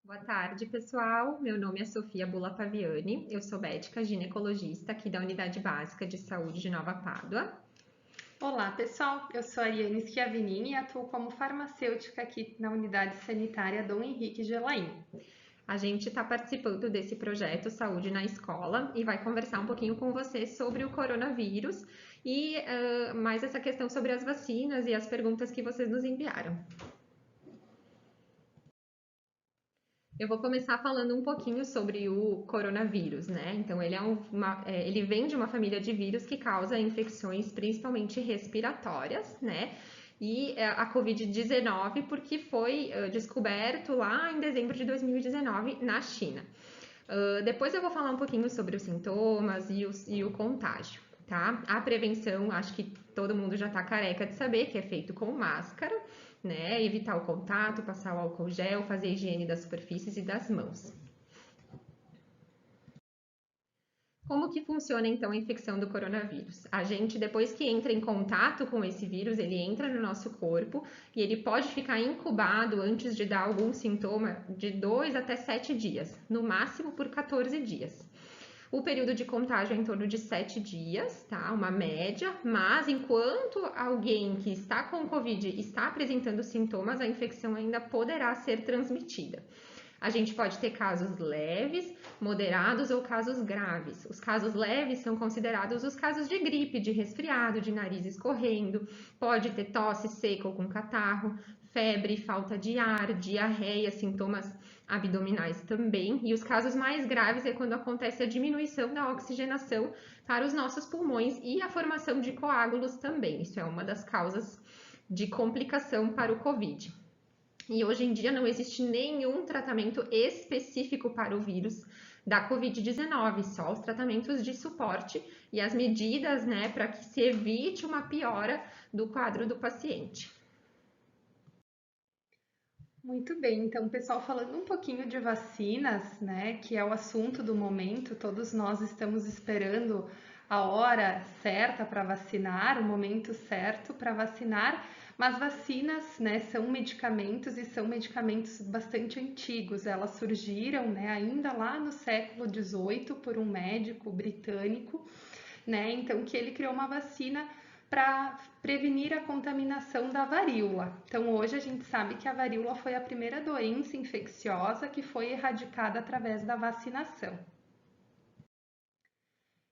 Boa tarde, pessoal. Meu nome é Sofia Bula Paviani. Eu sou médica ginecologista aqui da Unidade Básica de Saúde de Nova Pádua. Olá, pessoal. Eu sou a Ariane Schiavini e atuo como farmacêutica aqui na Unidade Sanitária Dom Henrique Gelain. A gente está participando desse projeto Saúde na Escola e vai conversar um pouquinho com vocês sobre o coronavírus e mais essa questão sobre as vacinas e as perguntas que vocês nos enviaram. Eu vou começar falando um pouquinho sobre o coronavírus, né? Então, ele vem de uma família de vírus que causa infecções principalmente respiratórias, né? E a Covid-19, porque foi descoberto lá em dezembro de 2019 na China. Depois eu vou falar um pouquinho sobre os sintomas e o contágio, tá? A prevenção, acho que todo mundo já tá careca de saber que é feito com máscara, né? Evitar o contato, passar o álcool gel, fazer a higiene das superfícies e das mãos. Como que funciona então a infecção do coronavírus? A gente, depois que entra em contato com esse vírus, ele entra no nosso corpo e ele pode ficar incubado antes de dar algum sintoma de 2 até 7 dias, no máximo por 14 dias. O período de contágio é em torno de 7 dias, tá? Uma média, mas enquanto alguém que está com Covid está apresentando sintomas, a infecção ainda poderá ser transmitida. A gente pode ter casos leves, moderados ou casos graves. Os casos leves são considerados os casos de gripe, de resfriado, de nariz escorrendo, pode ter tosse seca ou com catarro, febre, falta de ar, diarreia, sintomas abdominais também. E os casos mais graves é quando acontece a diminuição da oxigenação para os nossos pulmões e a formação de coágulos também. Isso é uma das causas de complicação para o Covid. E hoje em dia não existe nenhum tratamento específico para o vírus da Covid-19, só os tratamentos de suporte e as medidas, né, para que se evite uma piora do quadro do paciente. Muito bem, então, pessoal, falando um pouquinho de vacinas, né, que é o assunto do momento, todos nós estamos esperando a hora certa para vacinar, o momento certo para vacinar, mas vacinas, né, são medicamentos e são medicamentos bastante antigos. Elas surgiram, né, ainda lá no século XVIII por um médico britânico, né, então que ele criou uma vacina para prevenir a contaminação da varíola. Então, hoje a gente sabe que a varíola foi a primeira doença infecciosa que foi erradicada através da vacinação.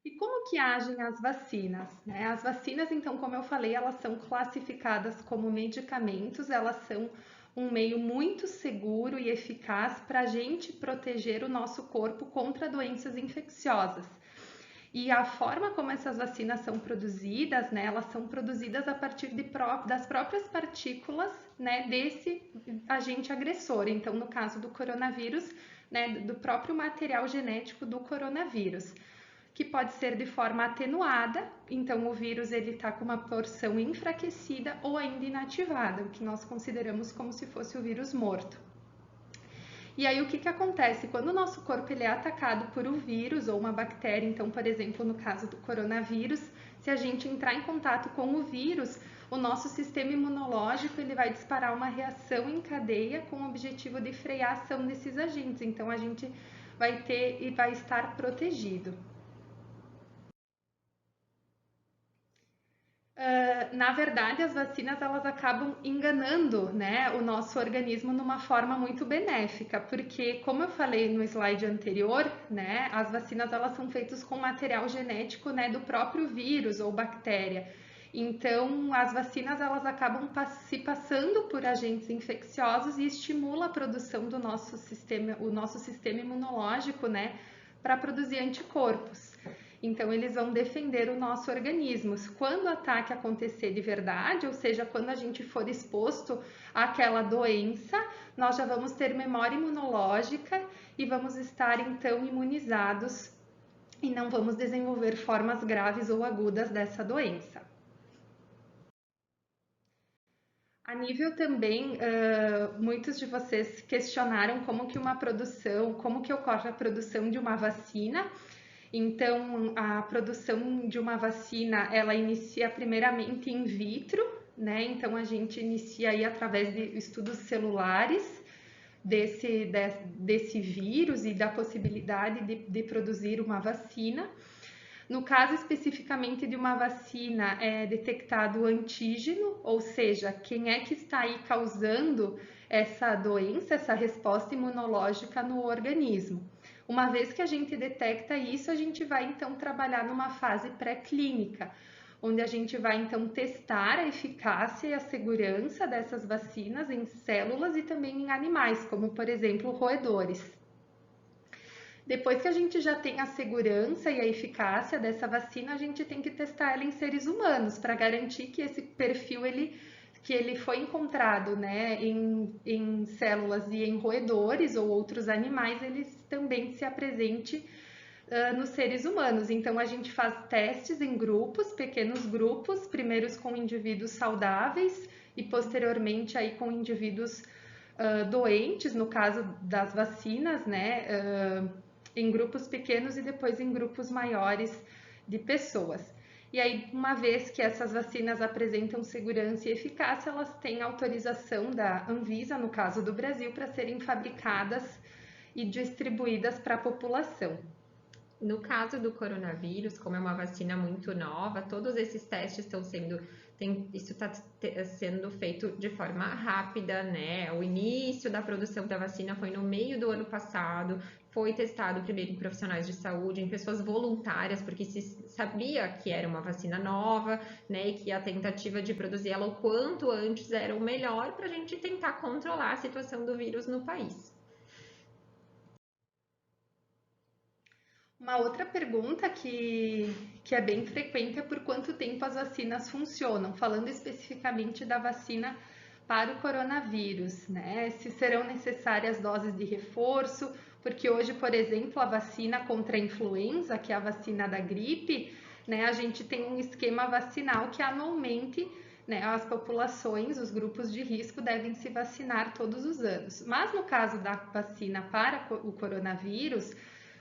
E como que agem as vacinas, né? As vacinas, então, como eu falei, elas são classificadas como medicamentos, elas são um meio muito seguro e eficaz para a gente proteger o nosso corpo contra doenças infecciosas. E a forma como essas vacinas são produzidas, né, elas são produzidas a partir das próprias partículas, né, desse agente agressor. Então, no caso do coronavírus, né, do próprio material genético do coronavírus, que pode ser de forma atenuada. Então, o vírus ele está com uma porção enfraquecida ou ainda inativada, o que nós consideramos como se fosse o vírus morto. E aí o que acontece? Quando o nosso corpo ele é atacado por um vírus ou uma bactéria, então, por exemplo, no caso do coronavírus, se a gente entrar em contato com o vírus, o nosso sistema imunológico ele vai disparar uma reação em cadeia com o objetivo de frear a ação desses agentes. Então, a gente vai ter e vai estar protegido. Na verdade, as vacinas elas acabam enganando, né, o nosso organismo numa forma muito benéfica, porque como eu falei no slide anterior, né, as vacinas elas são feitas com material genético, né, do próprio vírus ou bactéria. Então, as vacinas elas acabam se passando por agentes infecciosos e estimula a produção do nosso sistema, o nosso sistema imunológico, né, para produzir anticorpos. Então, eles vão defender o nosso organismo. Quando o ataque acontecer de verdade, ou seja, quando a gente for exposto àquela doença, nós já vamos ter memória imunológica e vamos estar então imunizados e não vamos desenvolver formas graves ou agudas dessa doença. A nível também, muitos de vocês questionaram como que ocorre a produção de uma vacina. Então, a produção de uma vacina, ela inicia primeiramente in vitro, né? Então, a gente inicia aí através de estudos celulares, desse vírus e da possibilidade de produzir uma vacina. No caso especificamente de uma vacina, é detectado o antígeno, ou seja, quem é que está aí causando essa doença, essa resposta imunológica no organismo. Uma vez que a gente detecta isso, a gente vai então trabalhar numa fase pré-clínica, onde a gente vai então testar a eficácia e a segurança dessas vacinas em células e também em animais, como por exemplo roedores. Depois que a gente já tem a segurança e a eficácia dessa vacina, a gente tem que testar ela em seres humanos para garantir que esse perfil que ele foi encontrado, né, em células e em roedores ou outros animais, ele também se apresente nos seres humanos. Então a gente faz testes em grupos, pequenos grupos, primeiros com indivíduos saudáveis e posteriormente aí com indivíduos doentes, no caso das vacinas, né, em grupos pequenos e depois em grupos maiores de pessoas. E aí, uma vez que essas vacinas apresentam segurança e eficácia, elas têm autorização da Anvisa, no caso do Brasil, para serem fabricadas e distribuídas para a população. No caso do coronavírus, como é uma vacina muito nova, todos esses testes isso está sendo feito de forma rápida, né? O início da produção da vacina foi no meio do ano passado, foi testado primeiro em profissionais de saúde, em pessoas voluntárias, porque se sabia que era uma vacina nova, né? E que a tentativa de produzir ela o quanto antes era o melhor para a gente tentar controlar a situação do vírus no país. Uma outra pergunta que é bem frequente é por quanto tempo as vacinas funcionam, falando especificamente da vacina para o coronavírus, né? Se serão necessárias doses de reforço, porque hoje, por exemplo, a vacina contra a influenza, que é a vacina da gripe, né, a gente tem um esquema vacinal que anualmente, né, as populações, os grupos de risco devem se vacinar todos os anos. Mas no caso da vacina para o coronavírus,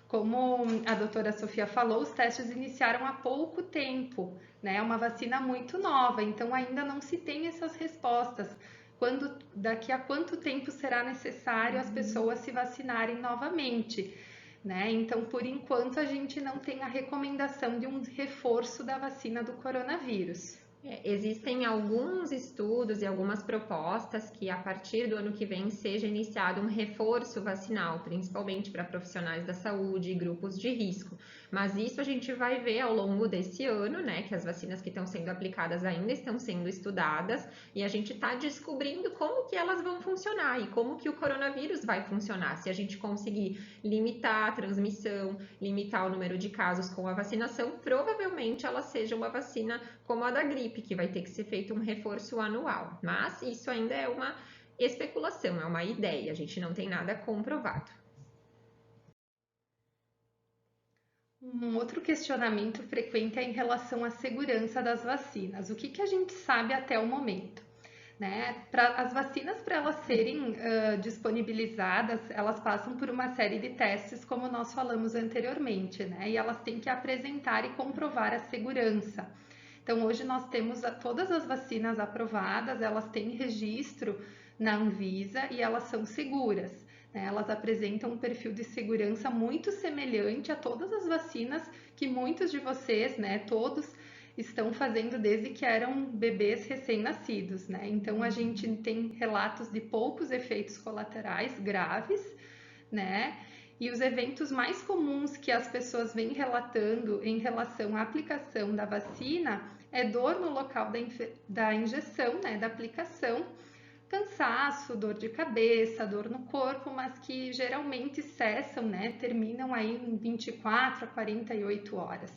como a doutora Sofia falou, os testes iniciaram há pouco tempo, né? É uma vacina muito nova, então ainda não se tem essas respostas. Daqui a quanto tempo será necessário as pessoas se vacinarem novamente, né? Então, por enquanto, a gente não tem a recomendação de um reforço da vacina do coronavírus. Existem alguns estudos e algumas propostas que a partir do ano que vem seja iniciado um reforço vacinal, principalmente para profissionais da saúde e grupos de risco. Mas isso a gente vai ver ao longo desse ano, né? Que as vacinas que estão sendo aplicadas ainda estão sendo estudadas e a gente está descobrindo como que elas vão funcionar e como que o coronavírus vai funcionar. Se a gente conseguir limitar a transmissão, limitar o número de casos com a vacinação, provavelmente ela seja uma vacina como a da gripe, que vai ter que ser feito um reforço anual. Mas isso ainda é uma especulação, é uma ideia, a gente não tem nada comprovado. Um outro questionamento frequente é em relação à segurança das vacinas. O que a gente sabe até o momento? Né? As vacinas, para elas serem disponibilizadas, elas passam por uma série de testes, como nós falamos anteriormente, né? E elas têm que apresentar e comprovar a segurança. Então, hoje nós temos todas as vacinas aprovadas, elas têm registro na Anvisa e elas são seguras. Né? Elas apresentam um perfil de segurança muito semelhante a todas as vacinas que muitos de vocês, né, todos, estão fazendo desde que eram bebês recém-nascidos, né? Então a gente tem relatos de poucos efeitos colaterais graves, né? E os eventos mais comuns que as pessoas vêm relatando em relação à aplicação da vacina é dor no local da injeção, né, da aplicação, cansaço, dor de cabeça, dor no corpo, mas que geralmente cessam, né, terminam aí em 24 a 48 horas.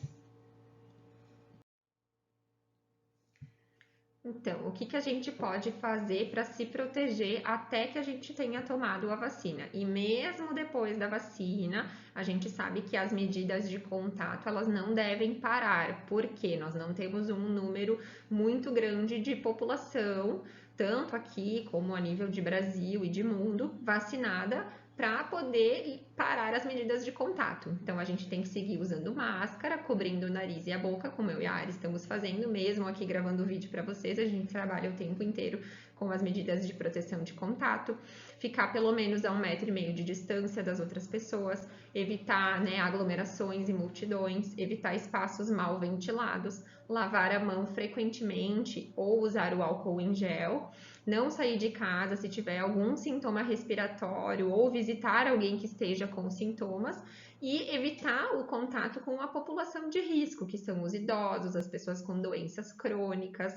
Então, o que a gente pode fazer para se proteger até que a gente tenha tomado a vacina? E mesmo depois da vacina, a gente sabe que as medidas de contato elas não devem parar, porque nós não temos um número muito grande de população, tanto aqui como a nível de Brasil e de mundo, vacinada para poder parar as medidas de contato. Então, a gente tem que seguir usando máscara, cobrindo o nariz e a boca, como eu e a Ari estamos fazendo, mesmo aqui gravando o vídeo para vocês, a gente trabalha o tempo inteiro com as medidas de proteção de contato, ficar pelo menos a 1,5 metro de distância das outras pessoas, evitar, né, aglomerações e multidões, evitar espaços mal ventilados, lavar a mão frequentemente ou usar o álcool em gel, não sair de casa se tiver algum sintoma respiratório ou visitar alguém que esteja com sintomas e evitar o contato com a população de risco, que são os idosos, as pessoas com doenças crônicas,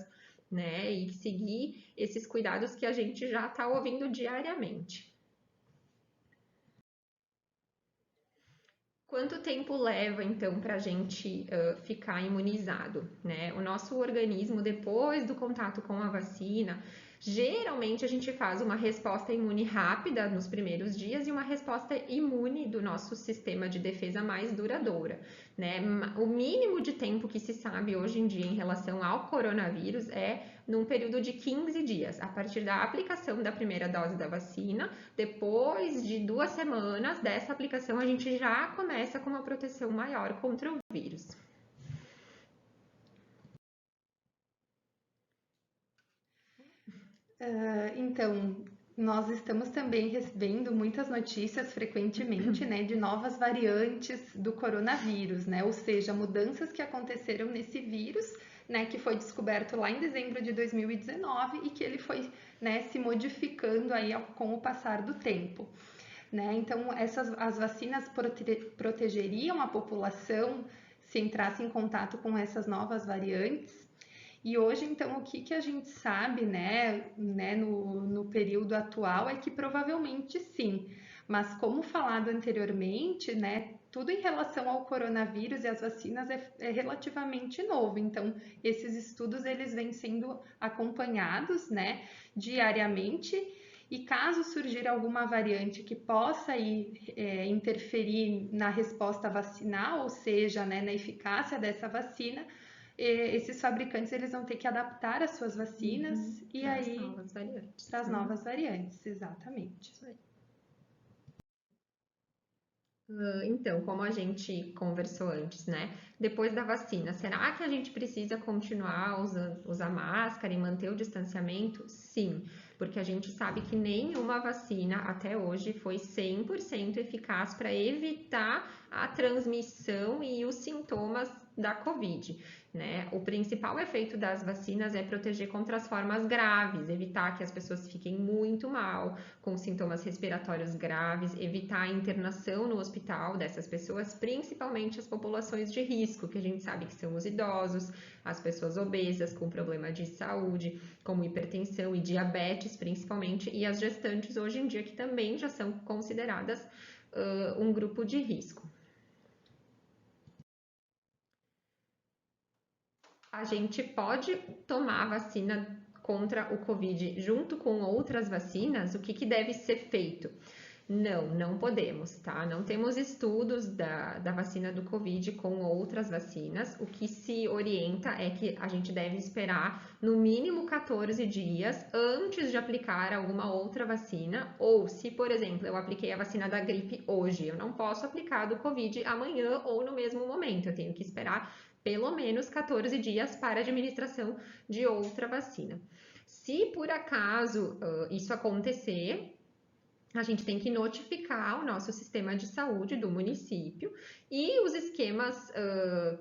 né? E seguir esses cuidados que a gente já está ouvindo diariamente. Quanto tempo leva, então, para a gente ficar imunizado, né? O nosso organismo, depois do contato com a vacina, geralmente a gente faz uma resposta imune rápida nos primeiros dias e uma resposta imune do nosso sistema de defesa mais duradoura, né? O mínimo de tempo que se sabe hoje em dia em relação ao coronavírus é num período de 15 dias, a partir da aplicação da primeira dose da vacina. Depois de 2 semanas dessa aplicação, a gente já começa com uma proteção maior contra o vírus. Então, nós estamos também recebendo muitas notícias frequentemente, né, de novas variantes do coronavírus, né, ou seja, mudanças que aconteceram nesse vírus, né, que foi descoberto lá em dezembro de 2019 e que ele foi, né, se modificando aí com o passar do tempo. Né? Então, as vacinas protegeriam a população se entrasse em contato com essas novas variantes. E hoje, então, o que a gente sabe, né, no período atual é que provavelmente sim. Mas como falado anteriormente, né, tudo em relação ao coronavírus e às vacinas é relativamente novo. Então, esses estudos eles vêm sendo acompanhados, né, diariamente. E caso surgir alguma variante que possa interferir na resposta vacinal, ou seja, né, na eficácia dessa vacina, esses fabricantes eles vão ter que adaptar as suas vacinas e aí para as novas variantes, exatamente. Isso aí. Então, como a gente conversou antes, né? Depois da vacina, será que a gente precisa continuar usar máscara e manter o distanciamento? Sim, porque a gente sabe que nenhuma vacina até hoje foi 100% eficaz para evitar a transmissão e os sintomas da Covid, né? O principal efeito das vacinas é proteger contra as formas graves, evitar que as pessoas fiquem muito mal, com sintomas respiratórios graves, evitar a internação no hospital dessas pessoas, principalmente as populações de risco, que a gente sabe que são os idosos, as pessoas obesas com problema de saúde, como hipertensão e diabetes, principalmente, e as gestantes hoje em dia, que também já são consideradas um grupo de risco. A gente pode tomar a vacina contra o Covid junto com outras vacinas? O que deve ser feito? Não podemos, tá? Não temos estudos da vacina do Covid com outras vacinas. O que se orienta é que a gente deve esperar no mínimo 14 dias antes de aplicar alguma outra vacina. Ou se, por exemplo, eu apliquei a vacina da gripe hoje, eu não posso aplicar do Covid amanhã ou no mesmo momento. Eu tenho que esperar pelo menos 14 dias para a administração de outra vacina. Se por acaso isso acontecer, a gente tem que notificar o nosso sistema de saúde do município e os esquemas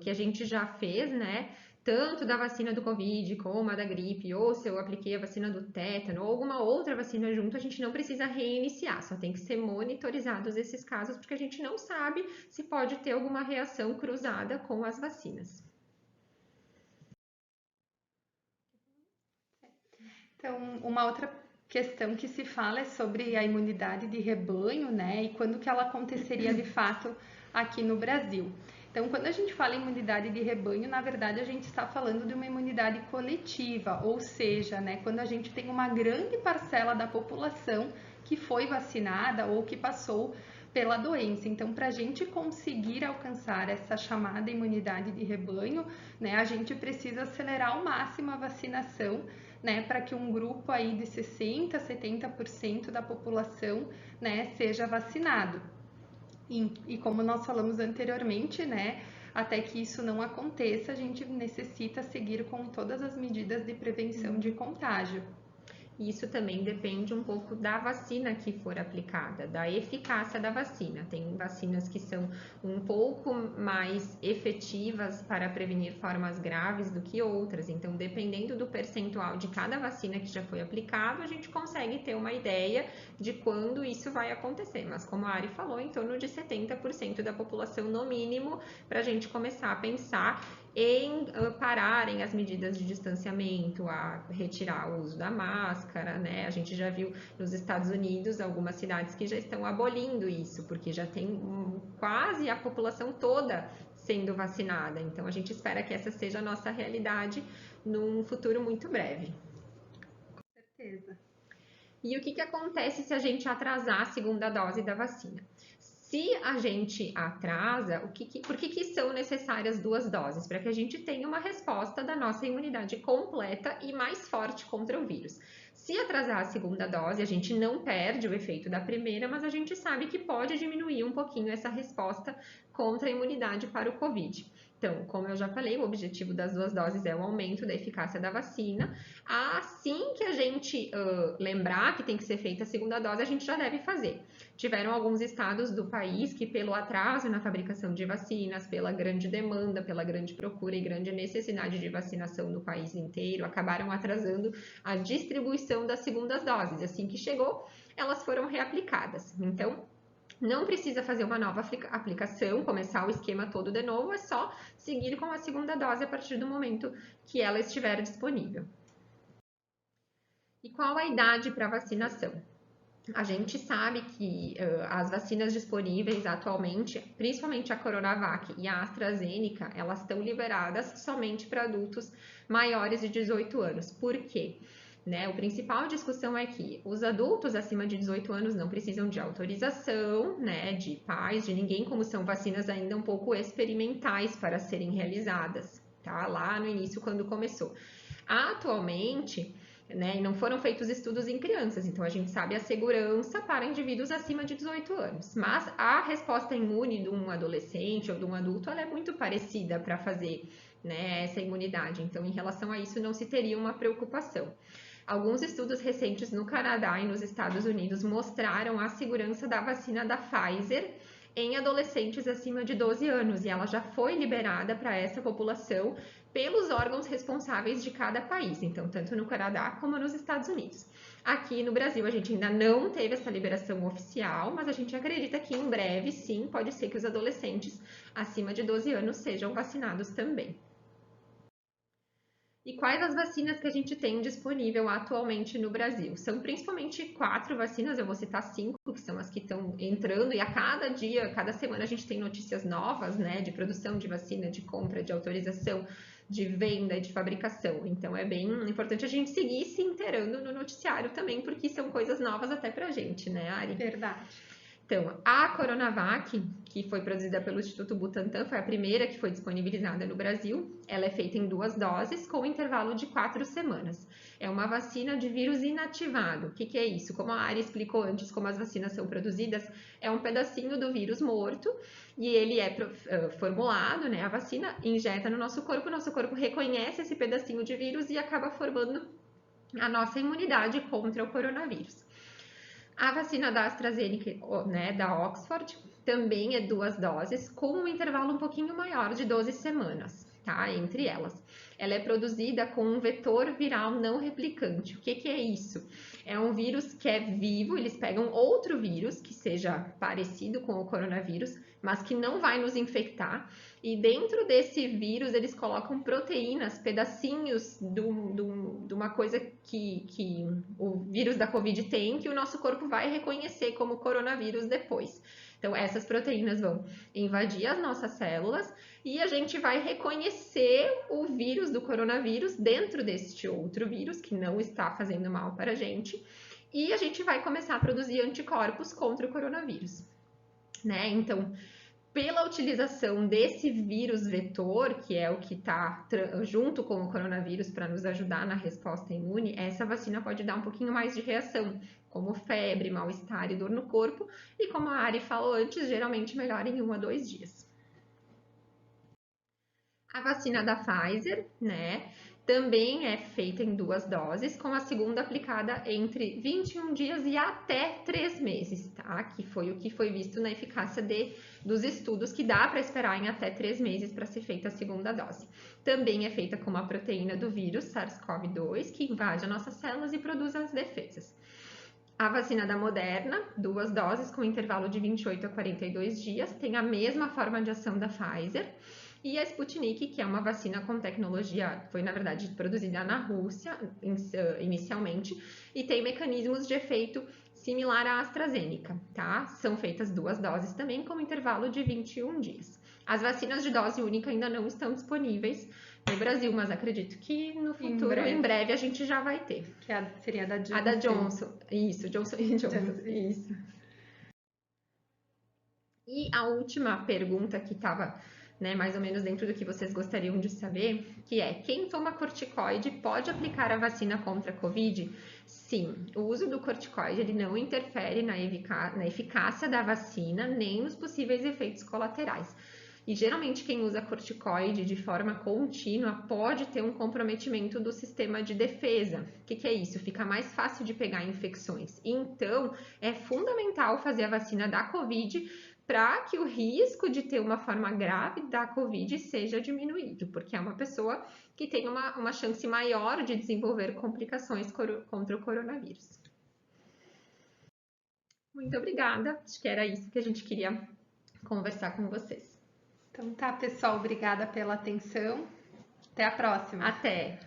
que a gente já fez, né? Tanto da vacina do Covid como a da gripe, ou se eu apliquei a vacina do tétano ou alguma outra vacina junto, a gente não precisa reiniciar, só tem que ser monitorizados esses casos, porque a gente não sabe se pode ter alguma reação cruzada com as vacinas. Então, uma outra questão que se fala é sobre a imunidade de rebanho, né? E quando que ela aconteceria de fato aqui no Brasil. Então, quando a gente fala em imunidade de rebanho, na verdade a gente está falando de uma imunidade coletiva, ou seja, né, quando a gente tem uma grande parcela da população que foi vacinada ou que passou pela doença. Então, para a gente conseguir alcançar essa chamada imunidade de rebanho, né, a gente precisa acelerar ao máximo a vacinação, né, para que um grupo aí de 60, 70% da população, né, seja vacinado. E como nós falamos anteriormente, né, até que isso não aconteça, a gente necessita seguir com todas as medidas de prevenção de contágio. Isso também depende um pouco da vacina que for aplicada, da eficácia da vacina. Tem vacinas que são um pouco mais efetivas para prevenir formas graves do que outras. Então, dependendo do percentual de cada vacina que já foi aplicado, a gente consegue ter uma ideia de quando isso vai acontecer. Mas, como a Ari falou, em torno de 70% da população, no mínimo, para a gente começar a pensar em pararem as medidas de distanciamento, a retirar o uso da máscara, né? A gente já viu nos Estados Unidos algumas cidades que já estão abolindo isso, porque já tem quase a população toda sendo vacinada. Então, a gente espera que essa seja a nossa realidade num futuro muito breve. Com certeza. E o que acontece se a gente atrasar a segunda dose da vacina? Se a gente atrasa, por que são necessárias 2 doses? Para que a gente tenha uma resposta da nossa imunidade completa e mais forte contra o vírus. Se atrasar a segunda dose, a gente não perde o efeito da primeira, mas a gente sabe que pode diminuir um pouquinho essa resposta contra a imunidade para o Covid. Então, como eu já falei, o objetivo das 2 doses é o aumento da eficácia da vacina. Assim que a gente lembrar que tem que ser feita a segunda dose, a gente já deve fazer. Tiveram alguns estados do país que, pelo atraso na fabricação de vacinas, pela grande demanda, pela grande procura e grande necessidade de vacinação no país inteiro, acabaram atrasando a distribuição das segundas doses. Assim que chegou, elas foram reaplicadas. Então, não precisa fazer uma nova aplicação, começar o esquema todo de novo, é só seguir com a segunda dose a partir do momento que ela estiver disponível. E qual a idade para vacinação? A gente sabe que as vacinas disponíveis atualmente, principalmente a Coronavac e a AstraZeneca, elas estão liberadas somente para adultos maiores de 18 anos. Por quê? Né? A principal discussão é que os adultos acima de 18 anos não precisam de autorização, né, de pais, de ninguém, como são vacinas ainda um pouco experimentais para serem realizadas, tá? Lá no início, quando começou. Atualmente, né, e não foram feitos estudos em crianças, então a gente sabe a segurança para indivíduos acima de 18 anos. Mas a resposta imune de um adolescente ou de um adulto, ela é muito parecida para fazer, né, essa imunidade. Então, em relação a isso, não se teria uma preocupação. Alguns estudos recentes no Canadá e nos Estados Unidos mostraram a segurança da vacina da Pfizer em adolescentes acima de 12 anos e ela já foi liberada para essa população pelos órgãos responsáveis de cada país, então tanto no Canadá como nos Estados Unidos. Aqui no Brasil a gente ainda não teve essa liberação oficial, mas a gente acredita que em breve sim, pode ser que os adolescentes acima de 12 anos sejam vacinados também. E quais as vacinas que a gente tem disponível atualmente no Brasil? São principalmente 4 vacinas, eu vou citar 5, que são as que estão entrando, e a cada dia, cada semana a gente tem notícias novas, né, de produção de vacina, de compra, de autorização, de venda, de fabricação. Então é bem importante a gente seguir se inteirando no noticiário também, porque são coisas novas até pra gente, né, Ari? Verdade. Então, a Coronavac, que foi produzida pelo Instituto Butantan, foi a primeira que foi disponibilizada no Brasil. Ela é feita em 2 doses, com intervalo de 4 semanas. É uma vacina de vírus inativado. O que é isso? Como a Ari explicou antes, como as vacinas são produzidas, é um pedacinho do vírus morto e ele é formulado, né? A vacina injeta no nosso corpo reconhece esse pedacinho de vírus e acaba formando a nossa imunidade contra o coronavírus. A vacina da AstraZeneca, né, da Oxford, também é 2 doses, com um intervalo um pouquinho maior de 12 semanas, tá? Entre elas. Ela é produzida com um vetor viral não replicante. O que é isso? É um vírus que é vivo, eles pegam outro vírus que seja parecido com o coronavírus, mas que não vai nos infectar. E dentro desse vírus eles colocam proteínas, pedacinhos de uma coisa que o vírus da Covid tem, que o nosso corpo vai reconhecer como coronavírus depois. Então, essas proteínas vão invadir as nossas células e a gente vai reconhecer o vírus do coronavírus dentro deste outro vírus que não está fazendo mal para a gente e a gente vai começar a produzir anticorpos contra o coronavírus, né? Então, pela utilização desse vírus vetor, que é o que está junto com o coronavírus para nos ajudar na resposta imune, essa vacina pode dar um pouquinho mais de reação, como febre, mal-estar e dor no corpo, e como a Ari falou antes, geralmente melhora em 1 a 2 dias. A vacina da Pfizer, né, também é feita em 2 doses, com a segunda aplicada entre 21 dias e até 3 meses, tá? Que foi o que foi visto na eficácia dos estudos, que dá para esperar em até 3 meses para ser feita a segunda dose. Também é feita com uma proteína do vírus SARS-CoV-2, que invade as nossas células e produz as defesas. A vacina da Moderna, 2 doses com intervalo de 28 a 42 dias, tem a mesma forma de ação da Pfizer. E a Sputnik, que é uma vacina com tecnologia, foi na verdade produzida na Rússia inicialmente, e tem mecanismos de efeito similar à AstraZeneca, tá? São feitas 2 doses também com intervalo de 21 dias. As vacinas de dose única ainda não estão disponíveis no Brasil, mas acredito que no futuro, em breve a gente já vai ter. Que seria da Johnson. A da Johnson, isso, Johnson & Johnson, isso. E a última pergunta que estava, né, mais ou menos dentro do que vocês gostariam de saber, que é: quem toma corticoide pode aplicar a vacina contra a Covid? Sim, o uso do corticoide ele não interfere na eficácia da vacina, nem nos possíveis efeitos colaterais. E geralmente quem usa corticoide de forma contínua pode ter um comprometimento do sistema de defesa. O que é isso? Fica mais fácil de pegar infecções. Então, é fundamental fazer a vacina da Covid para que o risco de ter uma forma grave da Covid seja diminuído, porque é uma pessoa que tem uma chance maior de desenvolver complicações contra o coronavírus. Muito obrigada, acho que era isso que a gente queria conversar com vocês. Então tá, pessoal, obrigada pela atenção. Até a próxima. Até!